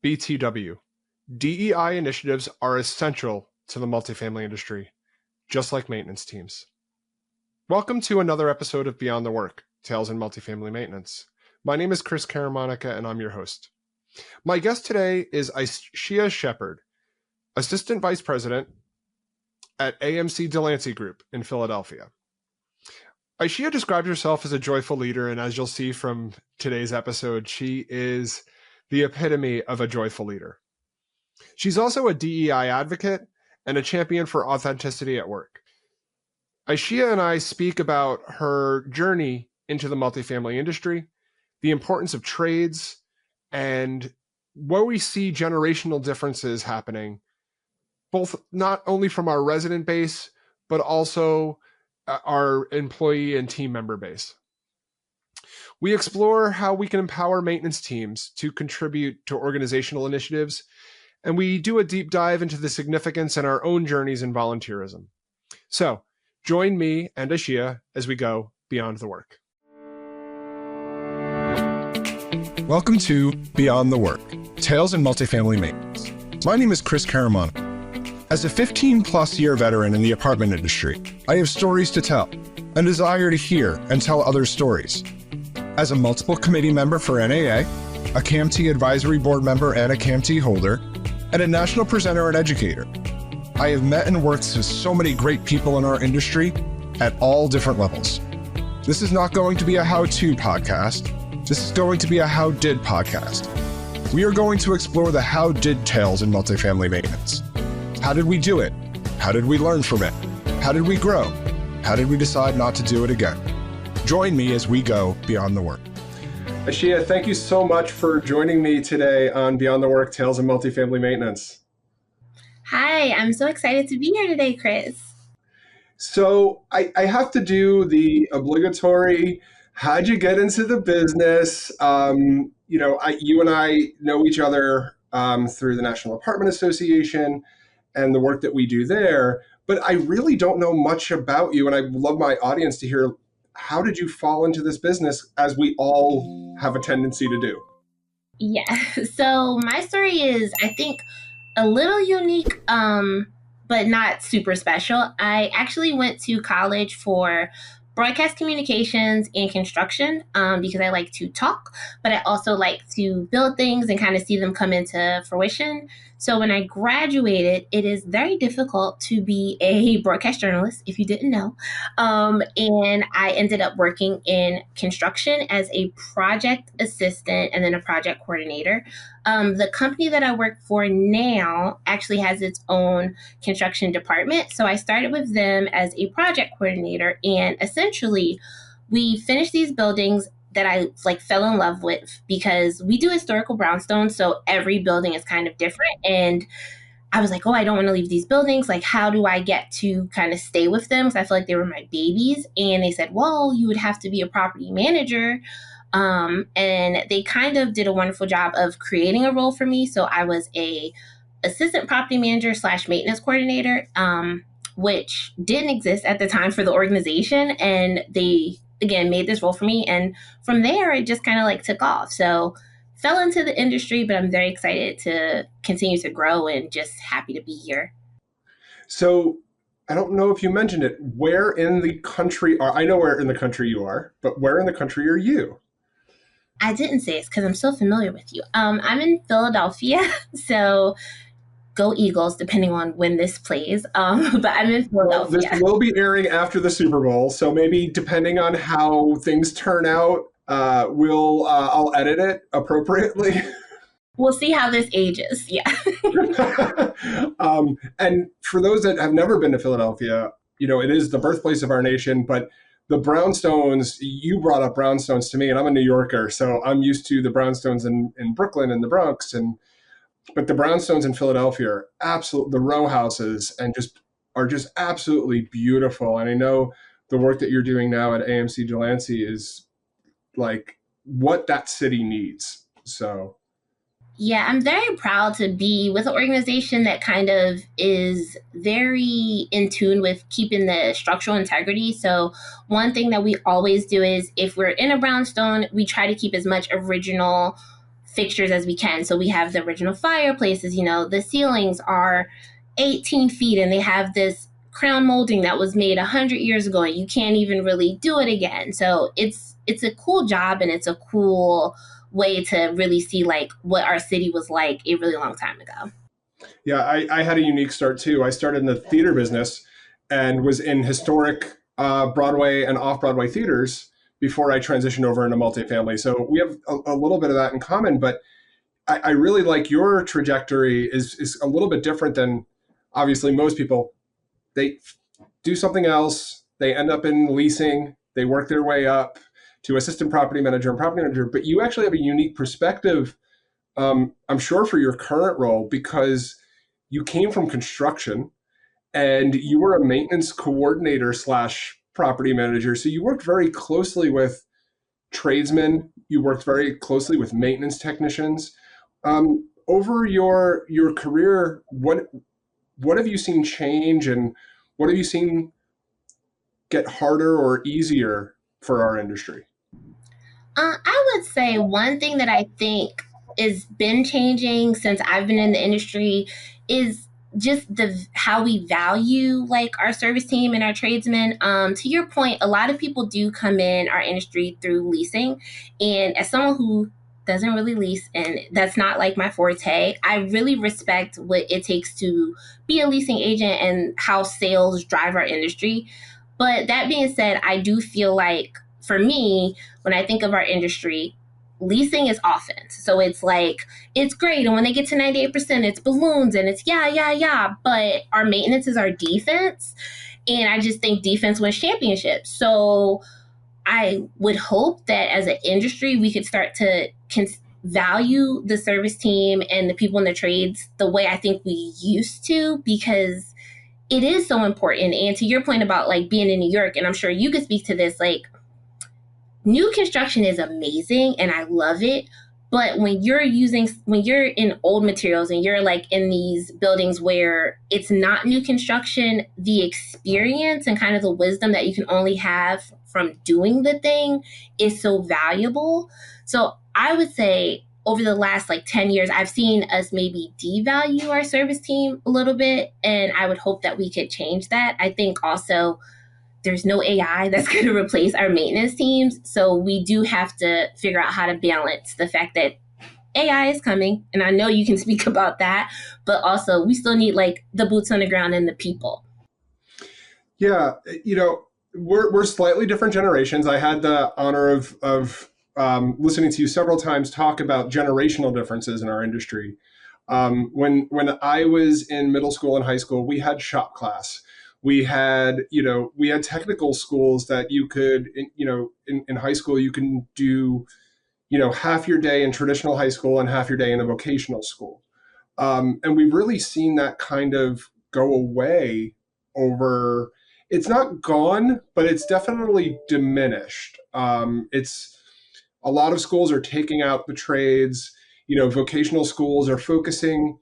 BTW. DEI initiatives are essential to the multifamily industry, just like maintenance teams. Welcome to another episode of Beyond the Work, Tales in Multifamily Maintenance. My name is Chris Karamonica, and I'm your host. My guest today is Ishea Shepherd, Assistant Vice President at AMC Delancey Group in Philadelphia. Ishea describes herself as a joyful leader, and as you'll see from today's episode, she is the epitome of a joyful leader. She's also a DEI advocate and a champion for authenticity at work. Ishea and I speak about her journey into the multifamily industry, the importance of trades, and where we see generational differences happening, both not only from our resident base, but also our employee and team member base. We explore how we can empower maintenance teams to contribute to organizational initiatives, and we do a deep dive into the significance in our own journeys in volunteerism. So, join me and Ishea as we go beyond the work. Welcome to Beyond the Work, Tales in Multifamily Maintenance. My name is Chris Karamonica. As a 15-plus year veteran in the apartment industry, I have stories to tell, a desire to hear and tell others' stories. As a multiple committee member for NAA, a CAMT advisory board member and a CAMT holder, and a national presenter and educator, I have met and worked with so many great people in our industry at all different levels. This is not going to be a how-to podcast. This is going to be a how-did podcast. We are going to explore the how-did tales in multifamily maintenance. How did we do it? How did we learn from it? How did we grow? How did we decide not to do it again? Join me as we go beyond the work. Ishea, thank you so much for joining me today on Beyond the Work, Tales in Multifamily Maintenance. Hi, I'm so excited to be here today, Chris. So I have to do the obligatory, how'd you get into the business? You and I know each other through the National Apartment Association and the work that we do there, but I really don't know much about you, and I love my audience to hear, how did you fall into this business, as we all have a tendency to do? Yeah, so my story is, I think, a little unique, but not super special. I actually went to college for broadcast communications and construction because I like to talk, but I also like to build things and kind of see them come into fruition. So when I graduated, it is very difficult to be a broadcast journalist, if you didn't know. And I ended up working in construction as a project assistant and then a project coordinator. The company that I work for now actually has its own construction department. So I started with them as a project coordinator, and essentially we finished these buildings that I fell in love with, because we do historical brownstones. So every building is kind of different. And I was like, oh, I don't want to leave these buildings. How do I get to kind of stay with them? Because I feel like they were my babies. And they said, well, you would have to be a property manager. And they kind of did a wonderful job of creating a role for me. So I was a assistant property manager / maintenance coordinator, which didn't exist at the time for the organization. And they, again, made this role for me. And from there, it just kind of took off. So fell into the industry, but I'm very excited to continue to grow and just happy to be here. So I don't know if you mentioned it. Where in the country I know where in the country you are, but where in the country are you? I didn't say it because I'm so familiar with you. I'm in Philadelphia, so go Eagles, depending on when this plays. But I'm in Philadelphia. Well, this will be airing after the Super Bowl, so maybe depending on how things turn out, I'll edit it appropriately. We'll see how this ages. Yeah. And for those that have never been to Philadelphia, it is the birthplace of our nation, but the brownstones, you brought up brownstones to me, and I'm a New Yorker, so I'm used to the brownstones in Brooklyn and the Bronx, but the brownstones in Philadelphia are the row houses are just absolutely beautiful. And I know the work that you're doing now at AMC Delancey is what that city needs. So Yeah, I'm very proud to be with an organization that kind of is very in tune with keeping the structural integrity. So one thing that we always do is if we're in a brownstone, we try to keep as much original fixtures as we can. So we have the original fireplaces, the ceilings are 18 feet and they have this crown molding that was made 100 years ago and you can't even really do it again. So it's a cool job and it's a cool way to really see like what our city was like a really long time ago. Yeah, I had a unique start too. I started in the theater business and was in historic Broadway and off Broadway theaters before I transitioned over into multifamily. So we have a little bit of that in common, but I really like your trajectory is a little bit different than obviously most people. They do something else, they end up in leasing, they work their way up to assistant property manager and property manager, but you actually have a unique perspective, I'm sure, for your current role because you came from construction and you were a maintenance coordinator slash property manager. So you worked very closely with tradesmen. You worked very closely with maintenance technicians. Over your career, what have you seen change, and what have you seen get harder or easier for our industry? I would say one thing that I think is been changing since I've been in the industry is just the how we value like our service team and our tradesmen. To your point, a lot of people do come in our industry through leasing, and as someone who doesn't really lease and that's not like my forte, I really respect what it takes to be a leasing agent and how sales drive our industry. But that being said, I do feel like for me, when I think of our industry, leasing is offense. So it's like, it's great. And when they get to 98%, it's balloons and it's yeah, yeah, yeah. But our maintenance is our defense. And I just think defense wins championships. So I would hope that as an industry, we could start to value the service team and the people in the trades the way I think we used to, because it is so important. And to your point about like being in New York, and I'm sure you could speak to this, like new construction is amazing and I love it. But when you're in old materials and you're like in these buildings where it's not new construction, the experience and kind of the wisdom that you can only have from doing the thing is so valuable. So I would say over the last like 10 years, I've seen us maybe devalue our service team a little bit. And I would hope that we could change that. I think also there's no AI that's going to replace our maintenance teams. So we do have to figure out how to balance the fact that AI is coming, and I know you can speak about that, but also we still need like the boots on the ground and the people. Yeah, we're slightly different generations. I had the honor of listening to you several times talk about generational differences in our industry. When I was in middle school and high school, we had shop class. We had technical schools that you could, in high school you can do, half your day in traditional high school and half your day in a vocational school. And we've really seen that kind of go away over, it's not gone, but it's definitely diminished. It's a lot of schools are taking out the trades. Vocational schools are focusing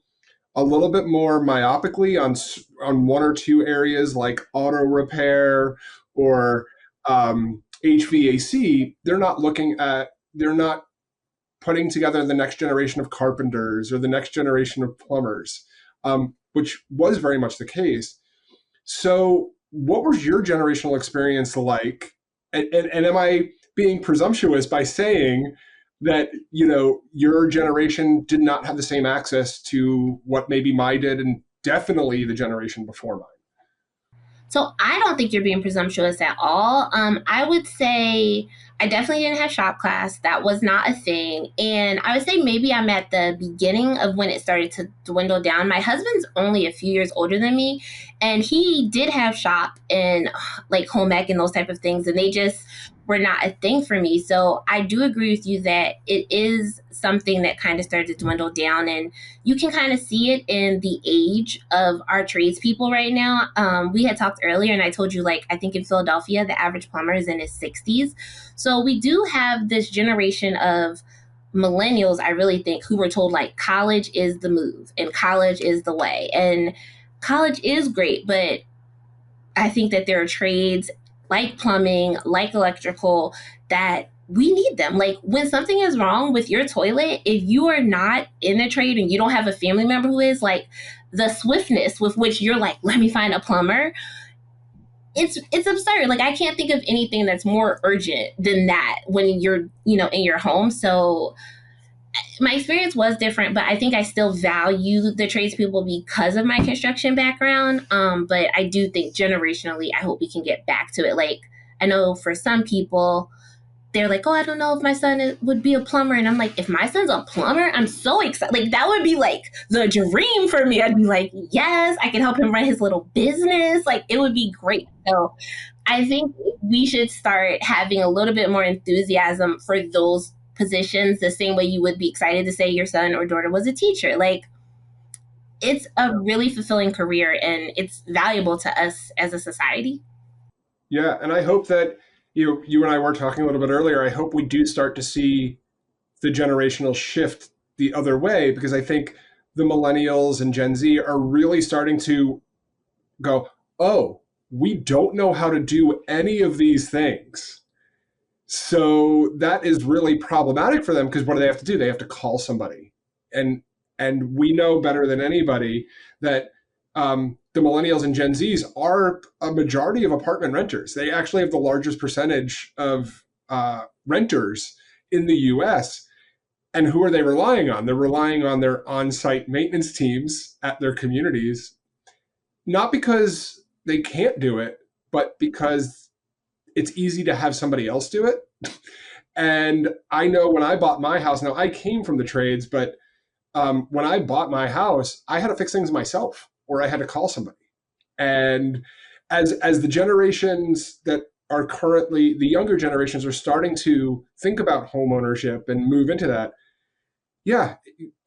a little bit more myopically on one or two areas like auto repair or HVAC. They're not putting together the next generation of carpenters or the next generation of plumbers, which was very much the case. So, what was your generational experience like? And am I being presumptuous by saying that your generation did not have the same access to what maybe mine did, and definitely the generation before mine? So I don't think you're being presumptuous at all. I would say I definitely didn't have shop class. That was not a thing. And I would say maybe I'm at the beginning of when it started to dwindle down. My husband's only a few years older than me, and he did have shop and like home ec and those type of things, and they just were not a thing for me. So I do agree with you that it is something that kind of started to dwindle down, and you can kind of see it in the age of our tradespeople right now. We had talked earlier, and I told you, like, I think in Philadelphia, the average plumber is in his 60s. So we do have this generation of millennials, I really think, who were told, like, college is the move and college is the way. And college is great, but I think that there are trades like plumbing, like electrical, that we need them. Like when something is wrong with your toilet, if you are not in a trade and you don't have a family member who is, like the swiftness with which you're like, let me find a plumber, it's absurd. Like I can't think of anything that's more urgent than that when you're, in your home. So my experience was different, but I think I still value the tradespeople because of my construction background. But I do think generationally, I hope we can get back to it. Like I know for some people, they're like, oh, I don't know if my son would be a plumber. And I'm like, if my son's a plumber, I'm so excited. Like, that would be like the dream for me. I'd be like, yes, I can help him run his little business. Like, it would be great. So I think we should start having a little bit more enthusiasm for those positions, the same way you would be excited to say your son or daughter was a teacher. Like, it's a really fulfilling career and it's valuable to us as a society. Yeah, and I hope that you and I were talking a little bit earlier. I hope we do start to see the generational shift the other way, because I think the millennials and Gen Z are really starting to go, oh, we don't know how to do any of these things. So that is really problematic for them, because what do they have to do? They have to call somebody. And we know better than anybody that the millennials and Gen Zs are a majority of apartment renters. They actually have the largest percentage of renters in the US. And who are they relying on? They're relying on their on-site maintenance teams at their communities, not because they can't do it, but because it's easy to have somebody else do it. And I know when I bought my house, now I came from the trades, but when I bought my house, I had to fix things myself, or I had to call somebody. And as the generations that are currently, the younger generations are starting to think about home ownership and move into that, yeah,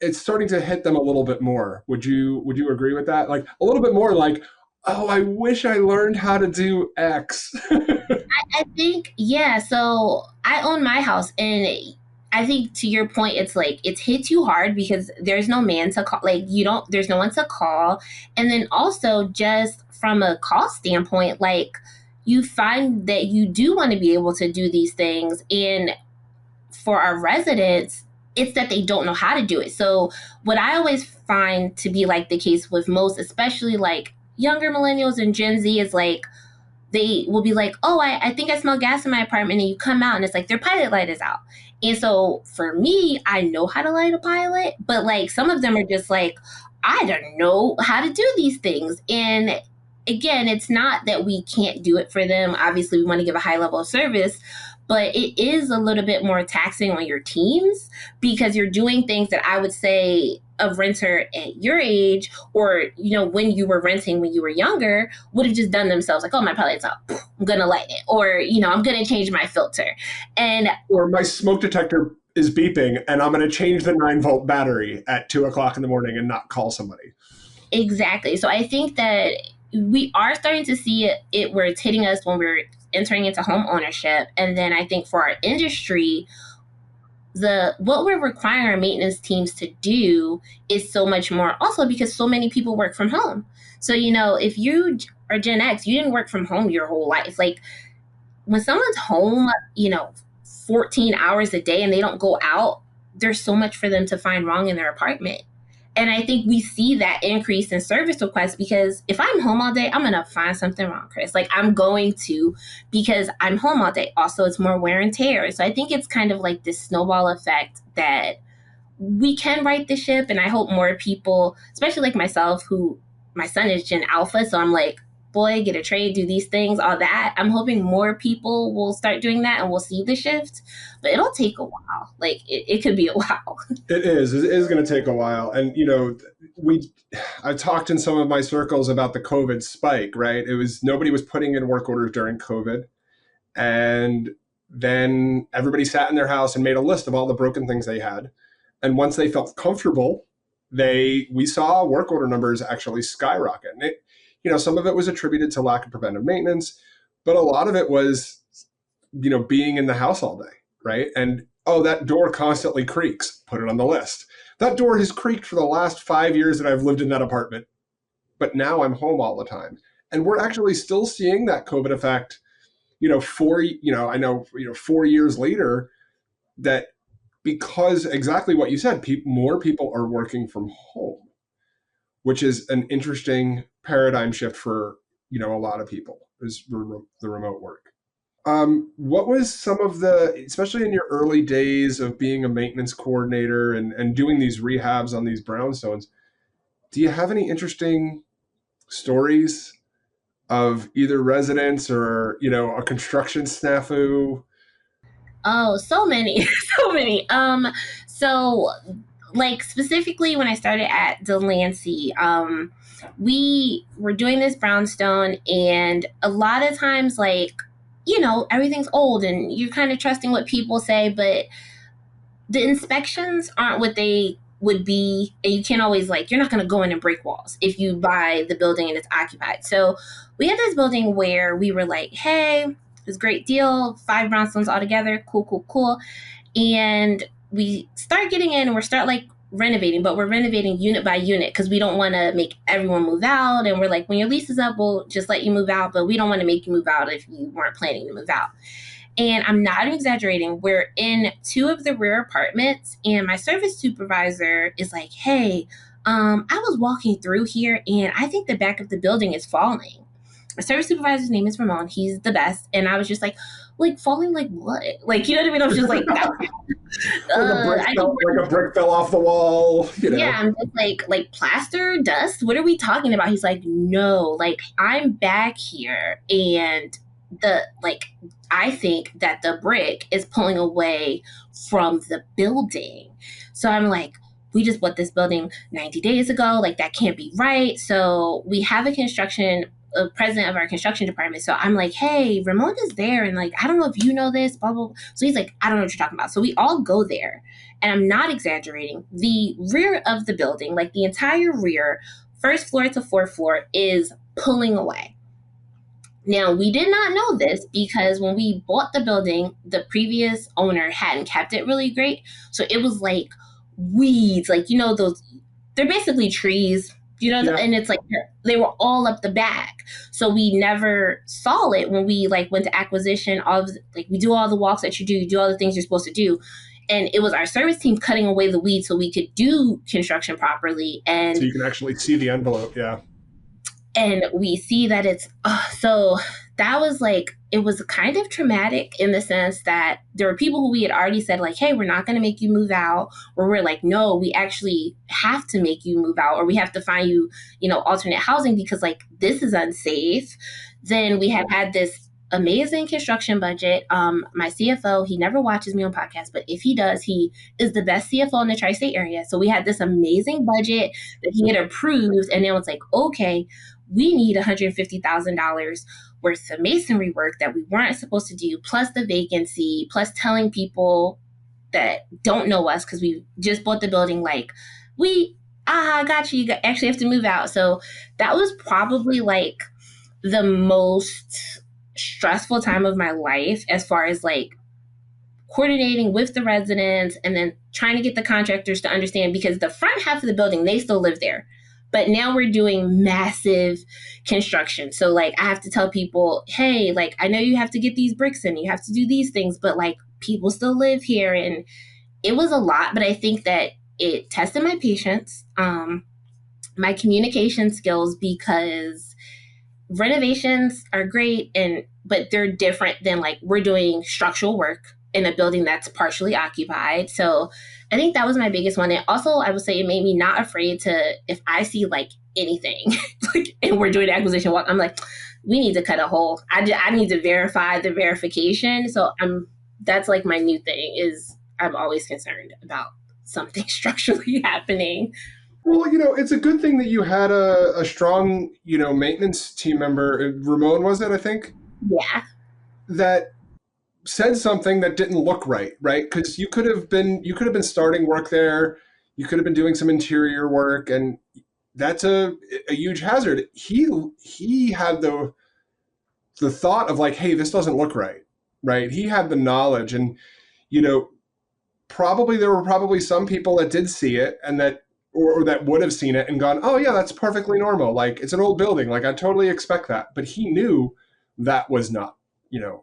it's starting to hit them a little bit more. Would you agree with that? Like a little bit more like, oh, I wish I learned how to do X. I think, yeah. So I own my house, and I think to your point, it's like it's hit you hard because there's no man to call. Like you don't, there's no one to call, and then also just from a cost standpoint, like you find that you do want to be able to do these things, and for our residents, it's that they don't know how to do it. So what I always find to be like the case with most, especially like younger millennials and Gen Z, is like they will be like, oh, I think I smell gas in my apartment. And you come out and it's like their pilot light is out. And so for me, I know how to light a pilot, but like some of them are just like, I don't know how to do these things. And again, it's not that we can't do it for them. Obviously, we want to give a high level of service, but it is a little bit more taxing on your teams because you're doing things that I would say a renter at your age or when you were renting when you were younger would have just done themselves, like, oh, my pilot's up, I'm gonna light it, or I'm gonna change my filter. And Or my smoke detector is beeping and I'm going to change the 9-volt battery at 2 o'clock in the morning and not call somebody. exactly, so I think that we are starting to see it where it's hitting us when we're entering into home ownership. And then I think for our industry, the what we're requiring our maintenance teams to do is so much more, also because so many people work from home. So if you are Gen X, you didn't work from home your whole life. Like when someone's home 14 hours a day and they don't go out, there's so much for them to find wrong in their apartment. And I think we see that increase in service requests because if I'm home all day, I'm going to find something wrong, Chris. Like I'm going to, because I'm home all day. Also, it's more wear and tear. So I think it's kind of like this snowball effect that we can right the ship. And I hope more people, especially like myself, who my son is Gen Alpha. So I'm like, boy, get a trade, do these things, all that. I'm hoping more people will start doing that and we'll see the shift, but it'll take a while. Like it could be a while. It is. It is going to take a while. And, I've talked in some of my circles about the COVID spike, right? It was nobody was putting in work orders during COVID. And then everybody sat in their house and made a list of all the broken things they had. And once they felt comfortable, we saw work order numbers actually skyrocket. And some of it was attributed to lack of preventive maintenance, but a lot of it was, being in the house all day, right? And oh, that door constantly creaks, put it on the list. That door has creaked for the last 5 years that I've lived in that apartment, but now I'm home all the time. And we're actually still seeing that COVID effect, I know, 4 years later, that because exactly what you said, more people are working from home, which is an interesting paradigm shift for a lot of people is the remote work. What was some of especially in your early days of being a maintenance coordinator and doing these rehabs on these brownstones, do you have any interesting stories of either residents or, a construction snafu? Oh, so many, so many. So like specifically when I started at Delancey, we were doing this brownstone, and a lot of times, like, everything's old and you're kind of trusting what people say, but the inspections aren't what they would be, and you can't always, like, you're not going to go in and break walls if you buy the building and it's occupied. So we had this building where we were like, hey, it was a great deal, 5 brownstones all together, cool, cool, cool. And we start getting in and we're start like renovating, but we're renovating unit by unit because we don't want to make everyone move out. And we're like, when your lease is up, we'll just let you move out, but we don't want to make you move out if you weren't planning to move out. And I'm not exaggerating. We're in 2 of the rear apartments, and my service supervisor is like, hey, I was walking through here and I think the back of the building is falling. My service supervisor's name is Ramon. He's the best. And I was just like falling like what? Like, you know what I mean? I was just like, like a brick fell off the wall. Yeah, I'm just like plaster, dust. What are we talking about? He's like, no, like I'm back here, and I think that the brick is pulling away from the building. So I'm like, we just bought this building 90 days ago. Like, that can't be right. So we have a president of our construction department. So I'm like, hey, Ramon is there. And like, I don't know if you know this, blah, blah, blah. So he's like, I don't know what you're talking about. So we all go there. And I'm not exaggerating. The rear of the building, like the entire rear, first floor to fourth floor, is pulling away. Now, we did not know this because when we bought the building, the previous owner hadn't kept it really great. So it was like weeds, like, those, they're basically trees, Yeah. and it's like they were all up the back. So we never saw it when we like went to acquisition of, like, we do all the walks that you do all the things you're supposed to do. And it was our service team cutting away the weeds so we could do construction properly. And so you can actually see the envelope. Yeah. And we see that it's so that was like, it was kind of traumatic in the sense that there were people who we had already said, like, hey, we're not going to make you move out, or we're like, no, we actually have to make you move out, or we have to find you, alternate housing because, like, this is unsafe. Then we had this amazing construction budget. My CFO, he never watches me on podcasts, but if he does, he is the best CFO in the tri-state area. So we had this amazing budget that he had approved, and then it's like, okay, we need $150,000 worth of masonry work that we weren't supposed to do, plus the vacancy, plus telling people that don't know us because we just bought the building, like, got you actually have to move out. So that was probably like the most stressful time of my life as far as like coordinating with the residents and then trying to get the contractors to understand, because the front half of the building, they still live there. But now we're doing massive construction. So like I have to tell people, hey, like, I know you have to get these bricks in, you have to do these things, but like people still live here. And it was a lot, but I think that it tested my patience, my communication skills, because renovations are great, but they're different than like we're doing structural work in a building that's partially occupied. So I think that was my biggest one. And also, I would say it made me not afraid to, if I see like anything, like, and we're doing acquisition walk, I'm like, we need to cut a hole. I need to verify the verification. So that's like my new thing is I'm always concerned about something structurally happening. Well, it's a good thing that you had a strong, maintenance team member. Ramon, was it, I think? Yeah. That said something that didn't look right, right? Because you could have been starting work there, you could have been doing some interior work, and that's a huge hazard. He had the thought of like, hey, this doesn't look right, right? He had the knowledge, and probably there were probably some people that did see it and that or that would have seen it and gone, oh yeah, that's perfectly normal. Like, it's an old building. Like, I totally expect that. But he knew that was not,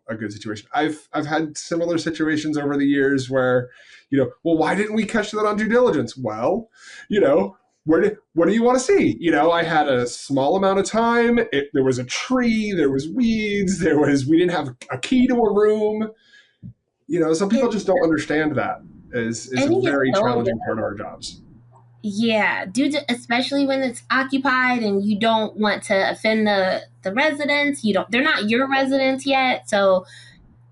a good situation. I've had similar situations over the years where, well, why didn't we catch that on due diligence? Well, you know, what do you want to see? I had a small amount of time. There was a tree, there was weeds, we didn't have a key to a room. Some people It, just don't understand that is I a think it's very so challenging part of our difficult. jobs. Yeah, due to especially when it's occupied and you don't want to offend the residents. They're not your residents yet, so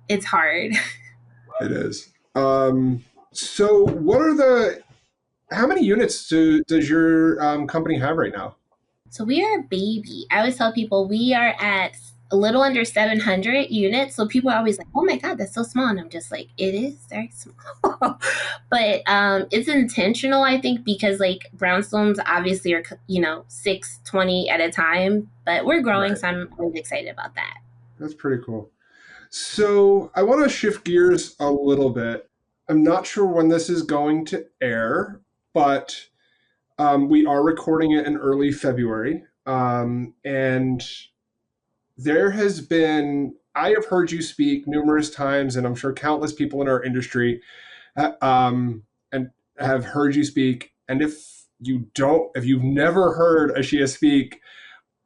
it's hard. It is. So how many units does your company have right now? So we are a baby. I always tell people we are at a little under 700 units. So people are always like, "Oh my god, that's so small." And I'm just like, "It is very small." But it's intentional, I think, because like brownstones obviously are 620 at a time, but we're growing, Right. so I'm really excited about that. That's pretty cool. So I want to shift gears a little bit. I'm not sure when this is going to air, but we are recording it in early February. And I have heard you speak numerous times, and I'm sure countless people in our industry and have heard you speak. And if you've never heard Ishea speak,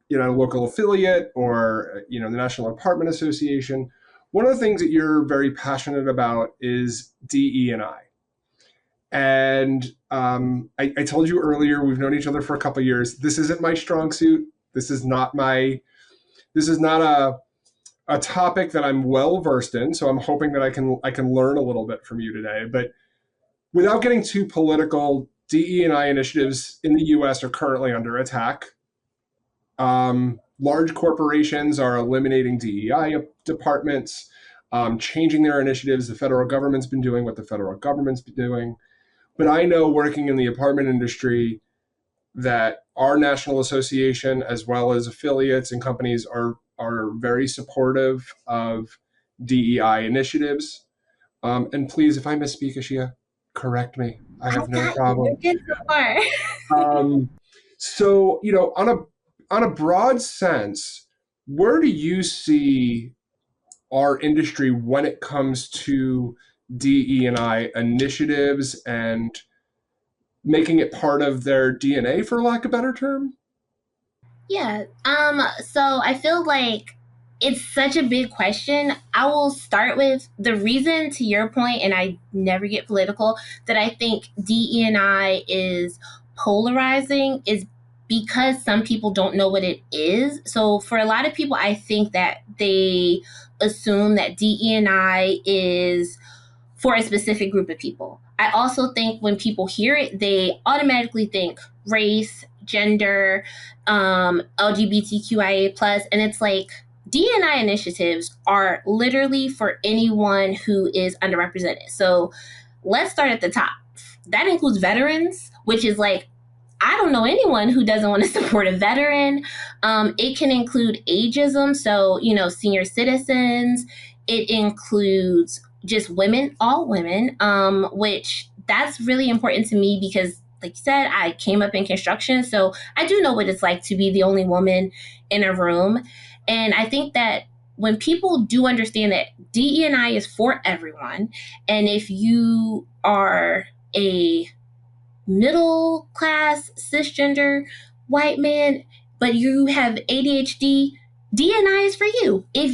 local affiliate or, the National Apartment Association, one of the things that you're very passionate about is DE&I. And I told you earlier, we've known each other for a couple of years. This isn't my strong suit. This is not a topic that I'm well versed in. So I'm hoping that I can learn a little bit from you today. But without getting too political, DE&I initiatives in the U.S. are currently under attack. Large corporations are eliminating DEI departments, changing their initiatives. The federal government's been doing what the federal government's been doing. But I know, working in the apartment industry, that our national association, as well as affiliates and companies, are very supportive of DEI initiatives. And please, if I misspeak, Ishea, correct me. I I have no got you. problem. You're good so far. Um, so, on a broad sense, where do you see our industry when it comes to DE&I initiatives and making it part of their DNA, for lack of a better term? Yeah. So I feel like it's such a big question. I will start with the reason, to your point, and I never get political, that I think DE&I is polarizing is because some people don't know what it is. So for a lot of people, I think that they assume that DE&I is for a specific group of people. I also think when people hear it, they automatically think race, gender, LGBTQIA plus, and it's like DNI initiatives are literally for anyone who is underrepresented. So let's start at the top. That includes veterans, which is like I don't know anyone who doesn't want to support a veteran. It can include ageism, so senior citizens. It includes just women, all women, which that's really important to me because, like you said, I came up in construction, so I do know what it's like to be the only woman in a room, and I think that when people do understand that DE&I is for everyone, and if you are a middle class cisgender white man, but you have ADHD, DNI is for you. If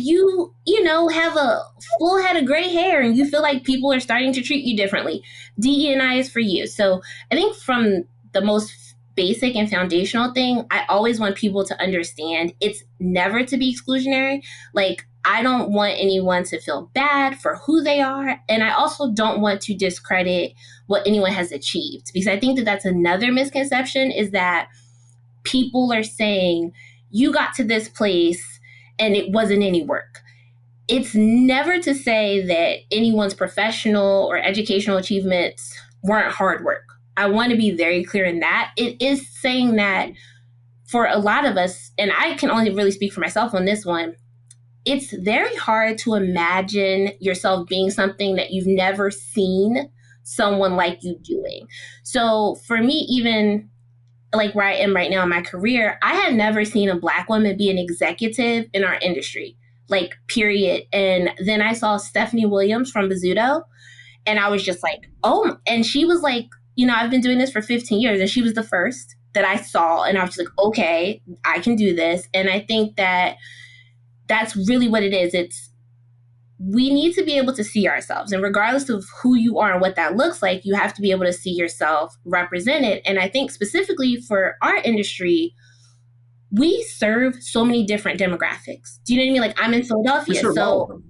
have a full head of gray hair and you feel like people are starting to treat you differently, DNI is for you. So I think from the most basic and foundational thing, I always want people to understand it's never to be exclusionary. Like, I don't want anyone to feel bad for who they are. And I also don't want to discredit what anyone has achieved, because I think that that's another misconception, is that people are saying you got to this place and it wasn't any work. It's never to say that anyone's professional or educational achievements weren't hard work. I want to be very clear in that. It is saying that for a lot of us, and I can only really speak for myself on this one, it's very hard to imagine yourself being something that you've never seen someone like you doing. So for me, even like where I am right now in my career, I had never seen a Black woman be an executive in our industry. like period. And then I saw Stephanie Williams from Bizzuto, and I was just like, oh, and she was like, I've been doing this for 15 years, and she was the first that I saw, and I was just like, okay, I can do this. And I think that that's really what it is. We need to be able to see ourselves, and regardless of who you are and what that looks like, you have to be able to see yourself represented. And I think specifically for our industry, we serve so many different demographics. Do you know what I mean? Like, I'm in We Philadelphia, serve all of so them,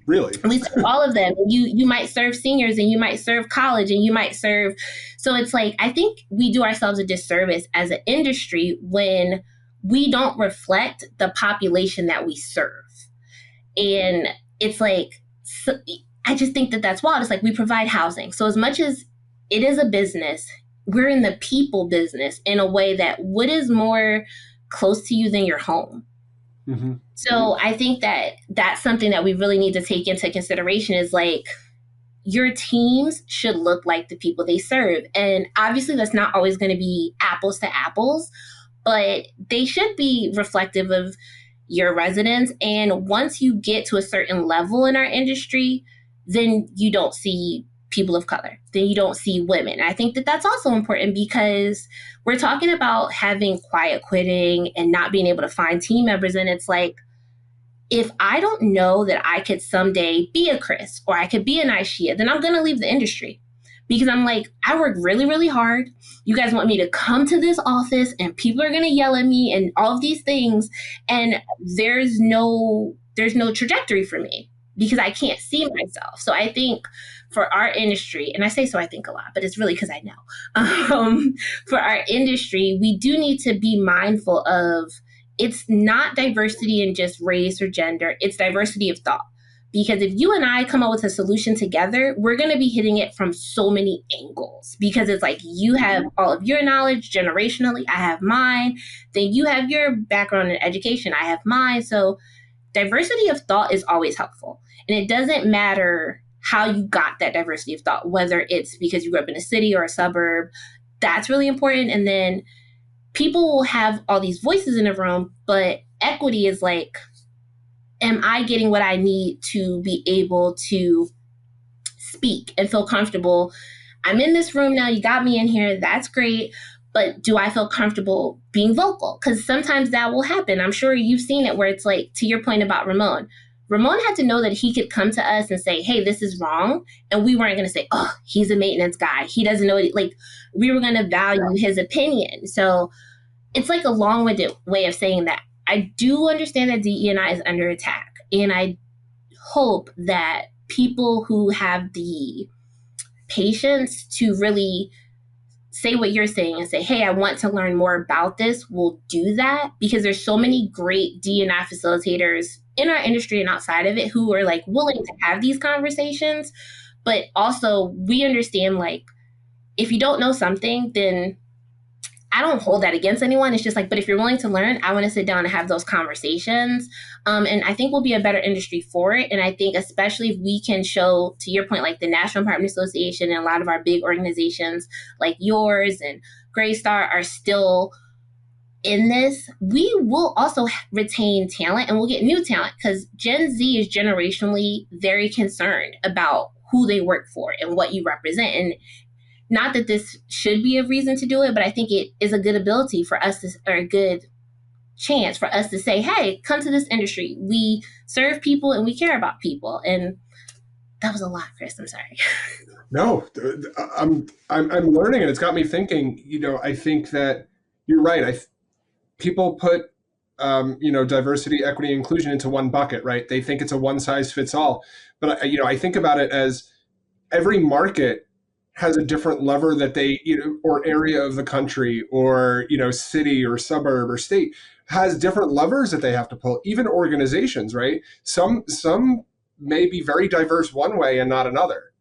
really. we serve all of them. You might serve seniors, and you might serve college, and you might serve. So it's like, I think we do ourselves a disservice as an industry when we don't reflect the population that we serve. And it's like, so, I just think that that's wild. It's like, we provide housing. So as much as it is a business, we're in the people business in a way that what is more close to you than your home? Mm-hmm. So I think that that's something that we really need to take into consideration, is like, your teams should look like the people they serve. And obviously that's not always going to be apples to apples, but they should be reflective of your residents. And once you get to a certain level in our industry, then you don't see people of color, then you don't see women. I think that that's also important, because we're talking about having quiet quitting and not being able to find team members. And it's like, if I don't know that I could someday be a Chris or I could be an Ishea, then I'm going to leave the industry, because I'm like, I work really, really hard. You guys want me to come to this office and people are going to yell at me and all of these things. And there's no trajectory for me because I can't see myself. So I think for our industry, and I say so I think a lot, but it's really because I know, for our industry, we do need to be mindful of, it's not diversity in just race or gender, it's diversity of thought. Because if you and I come up with a solution together, we're going to be hitting it from so many angles, because it's like, you have all of your knowledge generationally, I have mine, then you have your background in education, I have mine. So diversity of thought is always helpful. And it doesn't matter how you got that diversity of thought, whether it's because you grew up in a city or a suburb, that's really important. And then people will have all these voices in the room, but equity is like, am I getting what I need to be able to speak and feel comfortable? I'm in this room now, you got me in here, that's great, but do I feel comfortable being vocal? Because sometimes that will happen. I'm sure you've seen it, where it's like, to your point about Ramon had to know that he could come to us and say, hey, this is wrong. And we weren't going to say, oh, he's a maintenance guy, he doesn't know it. Like, we were going to value his opinion. So it's like a long-winded way of saying that I do understand that DE&I is under attack. And I hope that people who have the patience to really say what you're saying and say, hey, I want to learn more about this, will do that, because there's so many great D&I facilitators in our industry and outside of it who are like willing to have these conversations. But also we understand, like, if you don't know something, then I don't hold that against anyone. It's just like, but if you're willing to learn, I want to sit down and have those conversations. And I think we'll be a better industry for it. And I think especially if we can show, to your point, like the National Apartment Association and a lot of our big organizations like yours and Greystar are still in this, we will also retain talent and we'll get new talent, because Gen Z is generationally very concerned about who they work for and what you represent. And not that this should be a reason to do it, but I think it is a good ability for us to, or a good chance for us to say, hey, come to this industry. We serve people and we care about people. And that was a lot, Chris. I'm sorry. No, I'm learning, and it's got me thinking. I think that you're right. People put diversity, equity, inclusion into one bucket, right? They think it's a one size fits all. But I think about it as every market has a different lever that they, or area of the country, or city or suburb or state has different levers that they have to pull. Even organizations, right? Some may be very diverse one way and not another.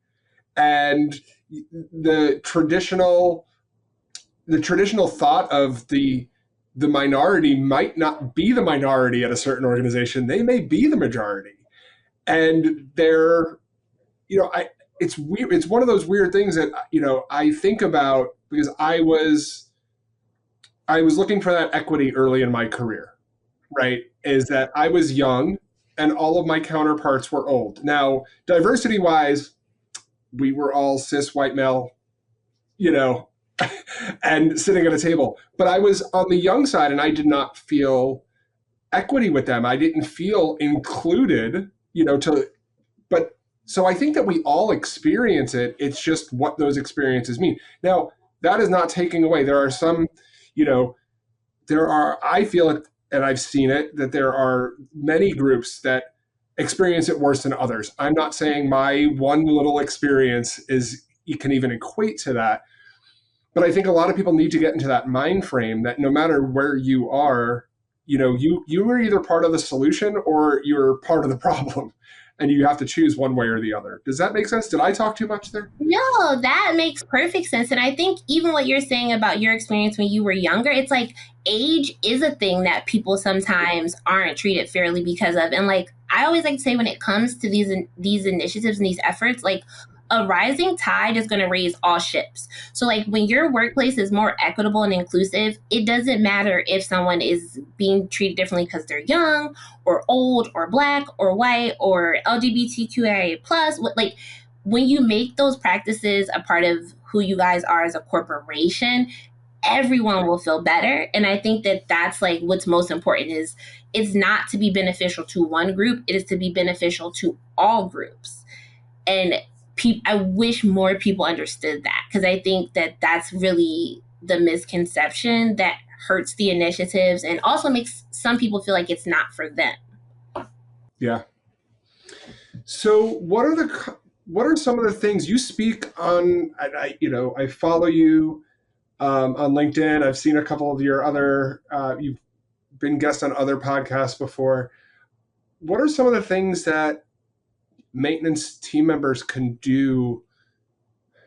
And the traditional thought of the minority might not be the minority at a certain organization. They may be the majority. And they're, it's weird. It's one of those weird things that, I think about, because I was looking for that equity early in my career, right? Is that I was young and all of my counterparts were old. Now, diversity wise, we were all cis white male, you know, and sitting at a table. But I was on the young side and I did not feel equity with them. I didn't feel included, but so I think that we all experience it. It's just what those experiences mean. Now, that is not taking away. There are some, you know, I feel it, and I've seen it, that there are many groups that experience it worse than others. I'm not saying my one little experience is, you can even equate to that. But I think a lot of people need to get into that mind frame that no matter where you are, you are either part of the solution or you're part of the problem, and you have to choose one way or the other. Does that make sense? Did I talk too much there? No, that makes perfect sense. And I think even what you're saying about your experience when you were younger, it's like age is a thing that people sometimes aren't treated fairly because of. And like I always like to say when it comes to these initiatives and these efforts, like a rising tide is going to raise all ships. So like when your workplace is more equitable and inclusive, it doesn't matter if someone is being treated differently because they're young or old or black or white or LGBTQIA plus. Like when you make those practices a part of who you guys are as a corporation, everyone will feel better. And I think that that's like what's most important is it's not to be beneficial to one group, it is to be beneficial to all groups. And I wish more people understood that, because I think that that's really the misconception that hurts the initiatives and also makes some people feel like it's not for them. Yeah. So what are some of the things you speak on? I follow you on LinkedIn. I've seen a couple of your other. You've been guest on other podcasts before. What are some of the things that maintenance team members can do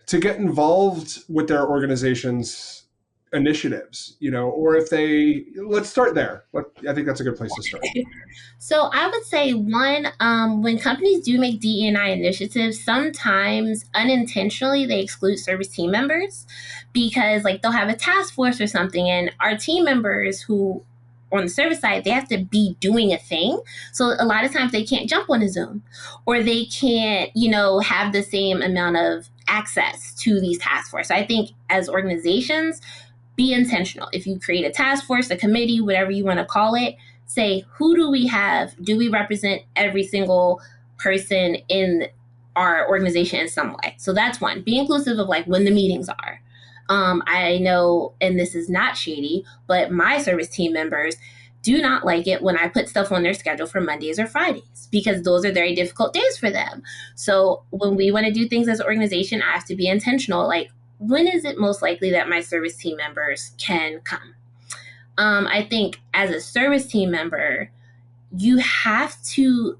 to get involved with their organization's initiatives, or if let's start there. I think that's a good place to start. So I would say one, when companies do make DEI initiatives, sometimes unintentionally they exclude service team members because like they'll have a task force or something, and our team members who on the service side, they have to be doing a thing. So a lot of times they can't jump on a Zoom or they can't, have the same amount of access to these task force. So I think as organizations, be intentional. If you create a task force, a committee, whatever you want to call it, say, who do we have? Do we represent every single person in our organization in some way? So that's one. Be inclusive of like when the meetings are. I know, and this is not shady, but my service team members do not like it when I put stuff on their schedule for Mondays or Fridays because those are very difficult days for them. So when we want to do things as an organization, I have to be intentional. Like, when is it most likely that my service team members can come? I think as a service team member, you have to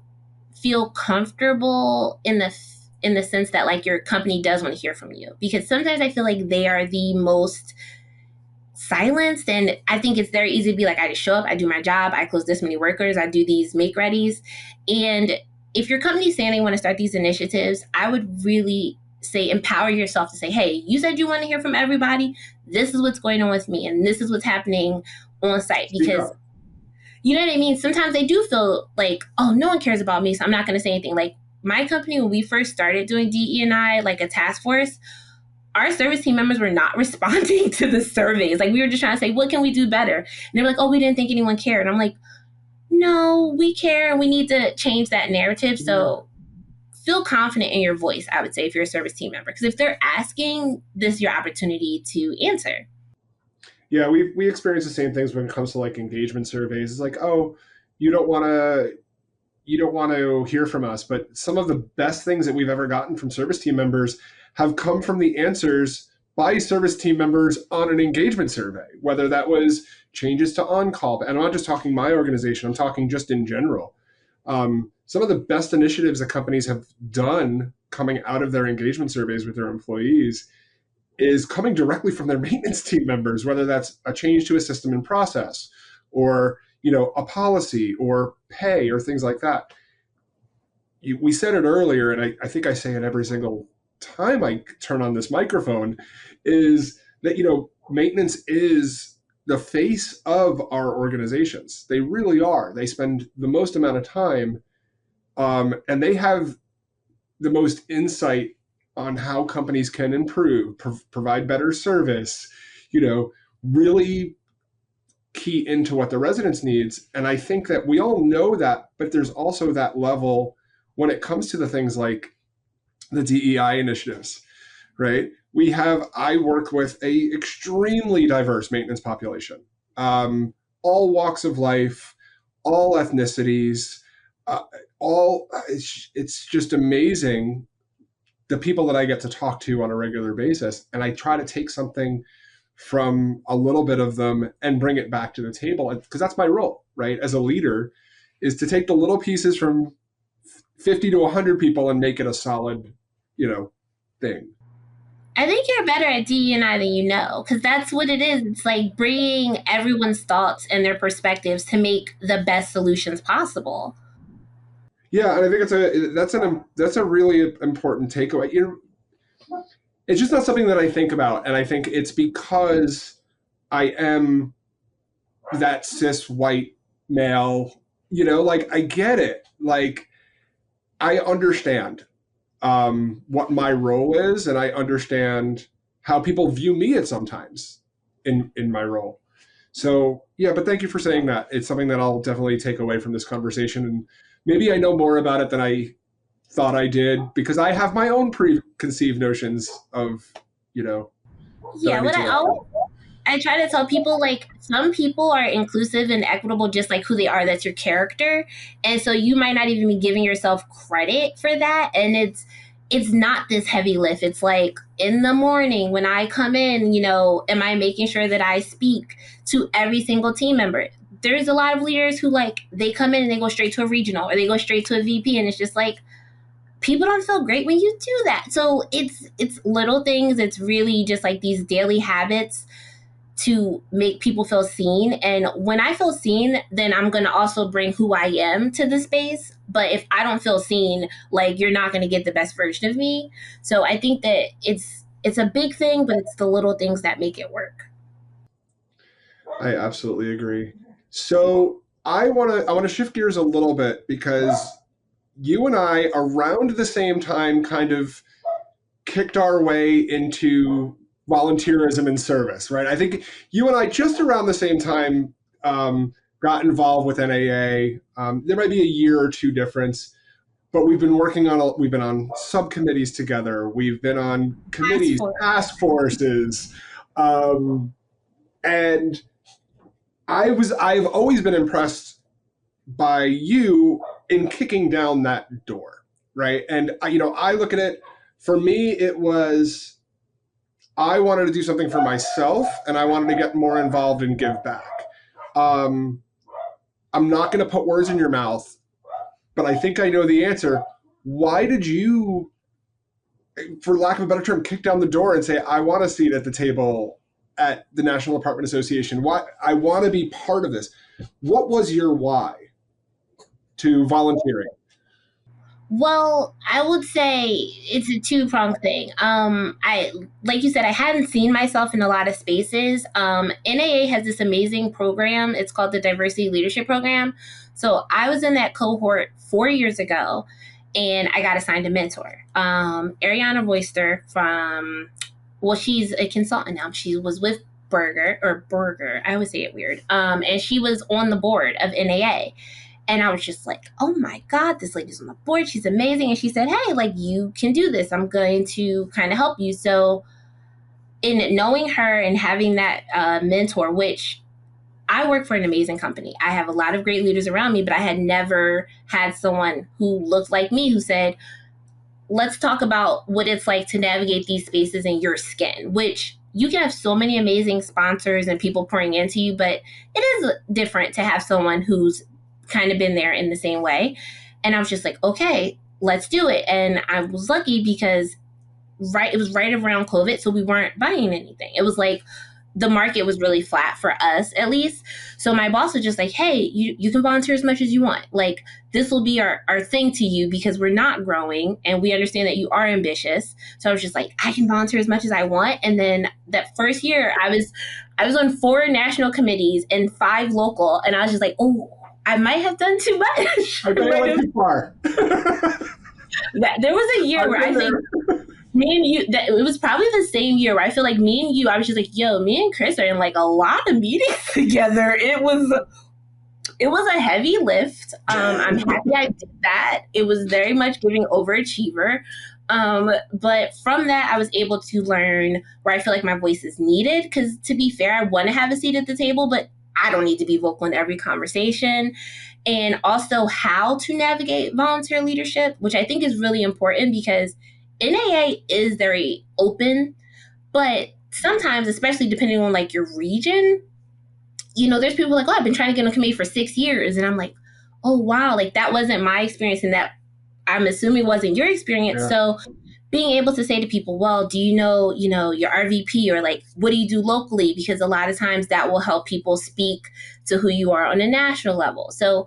feel comfortable in the sense that like your company does want to hear from you, because sometimes I feel like they are the most silenced, and I think it's very easy to be like, I just show up, I do my job, I close this many workers, I do these make readies. And if your company's saying they want to start these initiatives, I would really say empower yourself to say, hey, you said you want to hear from everybody, this is what's going on with me and this is what's happening on site. Because you know what I mean, sometimes they do feel like, oh, no one cares about me, so I'm not going to say anything. Like my company, when we first started doing DE&I, like a task force, our service team members were not responding to the surveys. Like we were just trying to say, what can we do better? And they were like, oh, we didn't think anyone cared. And I'm like, no, we care, and we need to change that narrative. So feel confident in your voice, I would say, if you're a service team member, because if they're asking, this is your opportunity to answer. Yeah, we experience the same things when it comes to like engagement surveys. It's like, oh, you don't want to hear from us, but some of the best things that we've ever gotten from service team members have come from the answers by service team members on an engagement survey, whether that was changes to on-call. And I'm not just talking my organization, I'm talking just in general. Some of the best initiatives that companies have done coming out of their engagement surveys with their employees is coming directly from their maintenance team members, whether that's a change to a system and process or a policy or pay or things like that. We said it earlier, and I think I say it every single time I turn on this microphone, is that maintenance is the face of our organizations. They really are. They spend the most amount of time and they have the most insight on how companies can improve, provide better service, really key into what the residents needs. And I think that we all know that, but there's also that level when it comes to the things like the DEI initiatives, right? I work with a extremely diverse maintenance population, all walks of life, all ethnicities, uh, it's just amazing the people that I get to talk to on a regular basis. And I try to take something from a little bit of them and bring it back to the table, because that's my role, right? As a leader, is to take the little pieces from 50 to 100 people and make it a solid, thing. I think you're better at DE&I than you know, because that's what it is. It's like bringing everyone's thoughts and their perspectives to make the best solutions possible. Yeah, and I think that's a really important takeaway. It's just not something that I think about, and I think it's because I am that cis white male. Like, I get it. Like, I understand what my role is, and I understand how people view me at sometimes in my role. So yeah, but thank you for saying that. It's something that I'll definitely take away from this conversation, and maybe I know more about it than I thought I did, because I have my own preconceived notions of, that I Yeah, need what to I work always on. I try to tell people, like, some people are inclusive and equitable just like who they are. That's your character. And so you might not even be giving yourself credit for that. And it's not this heavy lift. It's like in the morning when I come in, am I making sure that I speak to every single team member? There's a lot of leaders who, like, they come in and they go straight to a regional or they go straight to a VP, and it's just like people don't feel great when you do that. So it's little things. It's really just like these daily habits to make people feel seen. And when I feel seen, then I'm going to also bring who I am to the space. But if I don't feel seen, like, you're not going to get the best version of me. So I think that it's a big thing, but it's the little things that make it work. I absolutely agree. So I want to shift gears a little bit, because you and I around the same time kind of kicked our way into volunteerism and service, right? I think you and I just around the same time got involved with NAA. There might be a year or two difference, but we've been on subcommittees together. We've been on Task committees, force. task forces, um, and I've always been impressed by you in kicking down that door, right? And I look at it. For me, it was, I wanted to do something for myself, and I wanted to get more involved and give back. Um, I'm not going to put words in your mouth, but I think I know the answer. Why did you, for lack of a better term, kick down the door and say, I want a seat at the table at the National Apartment Association? Why I want to be part of this? What was your why to volunteering? Well, I would say it's a two-pronged thing. I Like you said, I hadn't seen myself in a lot of spaces. NAA has this amazing program. It's called the Diversity Leadership Program. So I was in that cohort 4 years ago, and I got assigned a mentor. Ariana Royster from, well, she's a consultant now. She was with Burger. I always say it weird. And she was on the board of NAA. And I was just like, oh my God, this lady's on the board. She's amazing. And she said, hey, like, you can do this. I'm going to kind of help you. So, in knowing her and having that mentor, which I work for an amazing company, I have a lot of great leaders around me, but I had never had someone who looked like me who said, let's talk about what it's like to navigate these spaces in your skin, which you can have so many amazing sponsors and people pouring into you, but it is different to have someone who's kind of been there in the same way. And I was just like, okay, let's do it. And I was lucky because it was right around COVID, so we weren't buying anything. It was like the market was really flat for us, at least. So my boss was just like, hey, you can volunteer as much as you want. Like, this will be our thing to you because we're not growing and we understand that you are ambitious. So I was just like, I can volunteer as much as I want. And then that first year I was on 4 national committees and 5 local, and I was just like, oh. I might have done too much. I bet I went too far. There was a year where I think me and you, that it was probably the same year where I feel like me and you, I was just like, yo, me and Chris are in like a lot of meetings together. It was a heavy lift. I'm happy I did that. It was very much giving overachiever. But from that, I was able to learn where I feel like my voice is needed. Because to be fair, I want to have a seat at the table, but I don't need to be vocal in every conversation. And also how to navigate volunteer leadership, which I think is really important because NAA is very open, but sometimes, especially depending on like your region, there's people like, oh, I've been trying to get on a committee for 6 years. And I'm like, oh, wow, like that wasn't my experience. And that I'm assuming wasn't your experience. Yeah. So being able to say to people, well, do you know, your RVP, or like, what do you do locally? Because a lot of times that will help people speak to who you are on a national level. So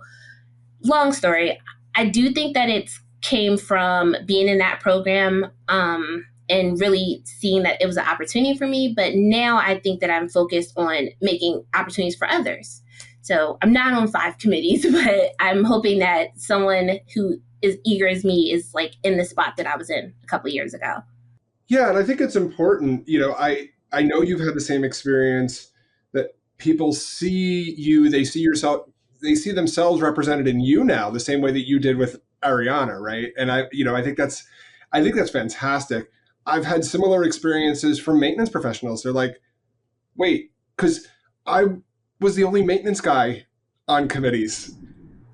long story, I do think that it came from being in that program, and really seeing that it was an opportunity for me. But now I think that I'm focused on making opportunities for others. So I'm not on 5 committees, but I'm hoping that someone who is eager as me is like in the spot that I was in a couple of years ago. Yeah, and I think it's important. I know you've had the same experience that people see you, they see yourself, they see themselves represented in you now, the same way that you did with Ariana, right? And I think that's fantastic. I've had similar experiences from maintenance professionals. They're like, wait, because I was the only maintenance guy on committees.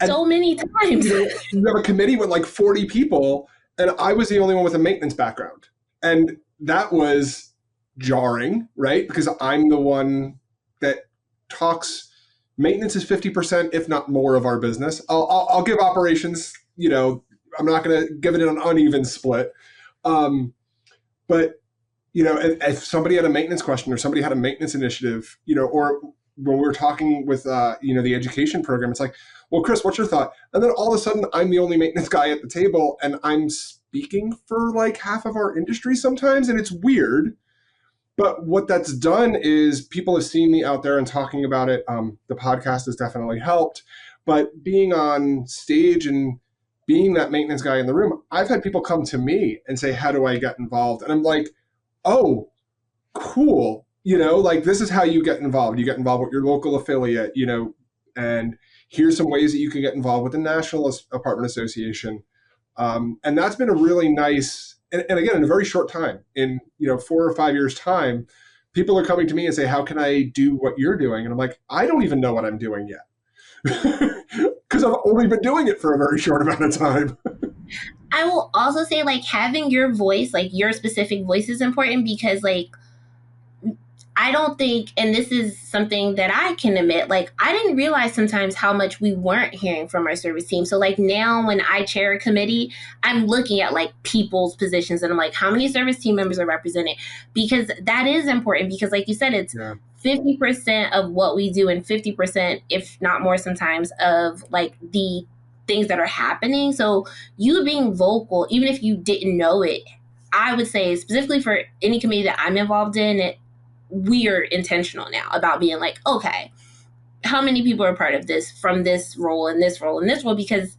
And So many times. you have a committee with like 40 people, and I was the only one with a maintenance background. And that was jarring, right? Because I'm the one that talks. Maintenance is 50%, if not more, of our business. I'll give operations, I'm not going to give it an uneven split. But, if somebody had a maintenance question or somebody had a maintenance initiative, or when we're talking with, the education program, it's like, well, Chris, what's your thought? And then all of a sudden I'm the only maintenance guy at the table, and I'm speaking for like half of our industry sometimes. And it's weird. But what that's done is people have seen me out there and talking about it. The podcast has definitely helped. But being on stage and being that maintenance guy in the room, I've had people come to me and say, how do I get involved? And I'm like, oh, cool. Like this is how you get involved. You get involved with your local affiliate, and here's some ways that you can get involved with the National Apartment Association. And that's been a really nice, and again, in a very short time, in 4 or 5 years' time, people are coming to me and say, how can I do what you're doing? And I'm like, I don't even know what I'm doing yet. Because I've only been doing it for a very short amount of time. I will also say, like, having your voice, like your specific voice, is important because, like, I don't think, and this is something that I can admit, like, I didn't realize sometimes how much we weren't hearing from our service team. So, like, now when I chair a committee, I'm looking at, like, people's positions and I'm like, how many service team members are represented? Because that is important because, like you said, it's 50% of what we do and 50%, if not more sometimes, of, like, the things that are happening. So you being vocal, even if you didn't know it, I would say specifically for any committee that I'm involved in, we are intentional now about being like, okay, how many people are part of this from this role and this role and this role? Because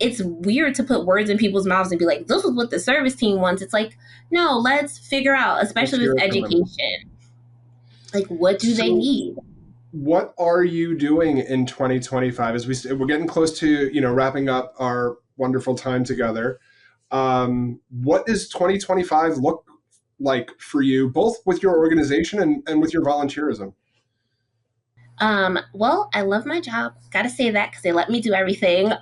it's weird to put words in people's mouths and be like, this is what the service team wants. It's like, no, let's figure out, especially with education, like, what do they need? What are you doing in 2025? As we're getting close to, wrapping up our wonderful time together. What does 2025 look like for you, both with your organization and with your volunteerism? Well, I love my job. Gotta say that because they let me do everything.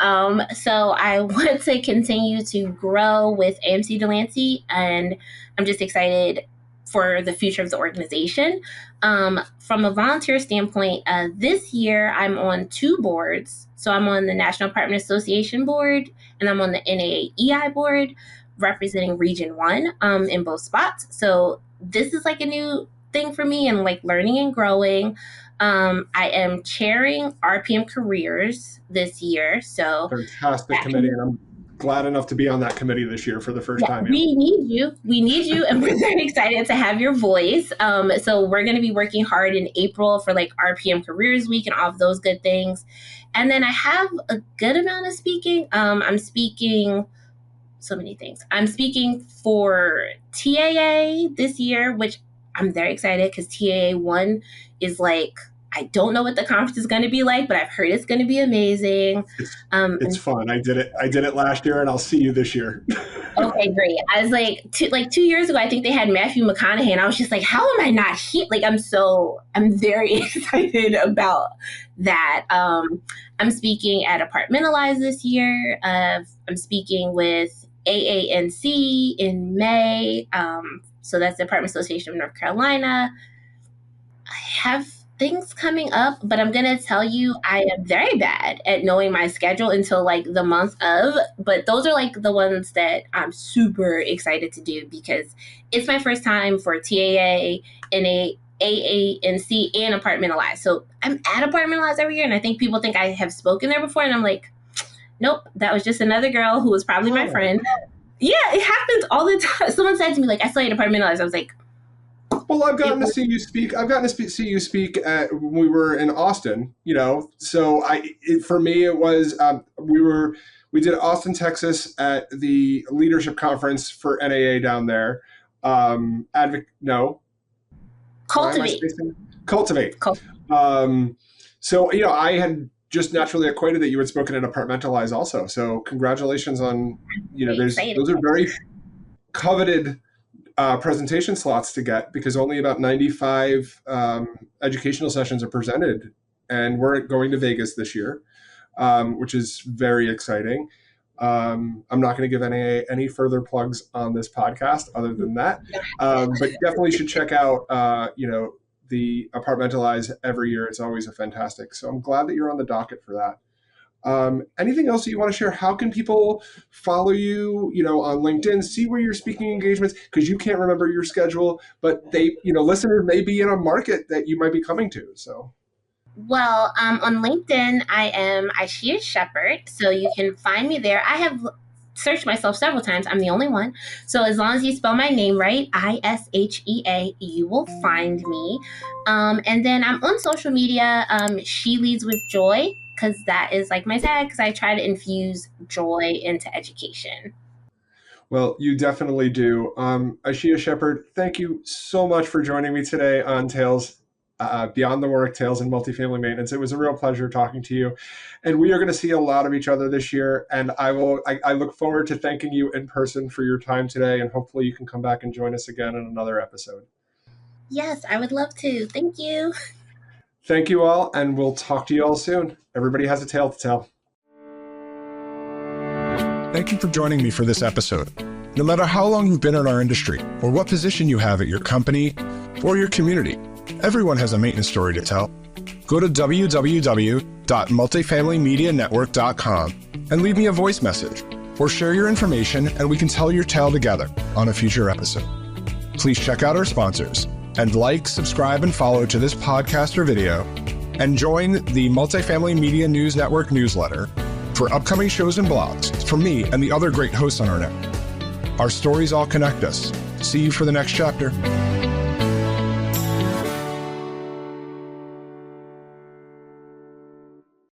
So I want to continue to grow with AMC Delancey, and I'm just excited for the future of the organization. From a volunteer standpoint, this year I'm on 2 boards. So I'm on the National Apartment Association board, and I'm on the NAAEI board, representing Region 1 in both spots. So this is like a new thing for me and like learning and growing. I am chairing RPM Careers this year. So fantastic committee, and I'm glad enough to be on that committee this year for the first time. We need you. We need you, and we're very excited to have your voice. So we're going to be working hard in April for like RPM Careers Week and all of those good things. And then I have a good amount of speaking. I'm speaking so many things. I'm speaking for TAA this year, which I'm very excited because TAA 1 is like, I don't know what the conference is going to be like, but I've heard it's going to be amazing. It's fun. I did it last year, and I'll see you this year. Okay, great. I was like 2 years ago, I think they had Matthew McConaughey, and I was just like, how am I not here? Like, I'm very excited about that. I'm speaking at Apartmentalize this year. I'm speaking with AANC in May. So that's the Apartment Association of North Carolina. I have things coming up, but I'm going to tell you, I am very bad at knowing my schedule until like the month of, but those are like the ones that I'm super excited to do because it's my first time for TAA, AANC, and Apartmentalize. So I'm at Apartmentalize every year, and I think people think I have spoken there before, and I'm like, nope, that was just another girl who was probably my friend. Yeah, it happens all the time. Someone said to me, like, I saw you at Apartmentalize. I was like, well, I've gotten to see you speak. See you speak when we were in Austin, So for me, it was we did Austin, Texas at the leadership conference for NAA down there. Cultivate. So I had just naturally acquainted that you had spoken at Apartmentalize also. So congratulations on those are very coveted presentation slots to get because only about 95 educational sessions are presented, and we're going to Vegas this year, which is very exciting. I'm not going to give any further plugs on this podcast other than that, but definitely should check out the Apartmentalize every year. It's always a fantastic. So I'm glad that you're on the docket for that. Anything else that you want to share? How can people follow you, on LinkedIn, see where you're speaking engagements? Because you can't remember your schedule, but they, listeners may be in a market that you might be coming to. So, well, on LinkedIn, I am Ishea Shepherd. So you can find me there. I have searched myself several times. I'm the only one. So as long as you spell my name right, Ishea, you will find me. And then I'm on social media. She Leads with Joy, because that is like my tag, because I try to infuse joy into education. Well, you definitely do. Ishea Shepherd, thank you so much for joining me today on Tales Beyond the Work, Tales in Multifamily Maintenance. It was a real pleasure talking to you. And we are going to see a lot of each other this year. And I look forward to thanking you in person for your time today. And hopefully you can come back and join us again in another episode. Yes, I would love to. Thank you. Thank you all, and we'll talk to you all soon. Everybody has a tale to tell. Thank you for joining me for this episode. No matter how long you've been in our industry, or what position you have at your company or your community, everyone has a maintenance story to tell. Go to www.multifamilymedianetwork.com and leave me a voice message, or share your information and we can tell your tale together on a future episode. Please check out our sponsors, and like, subscribe, and follow to this podcast or video, and join the Multifamily Media News Network newsletter for upcoming shows and blogs from me and the other great hosts on our network. Our stories all connect us. See you for the next chapter.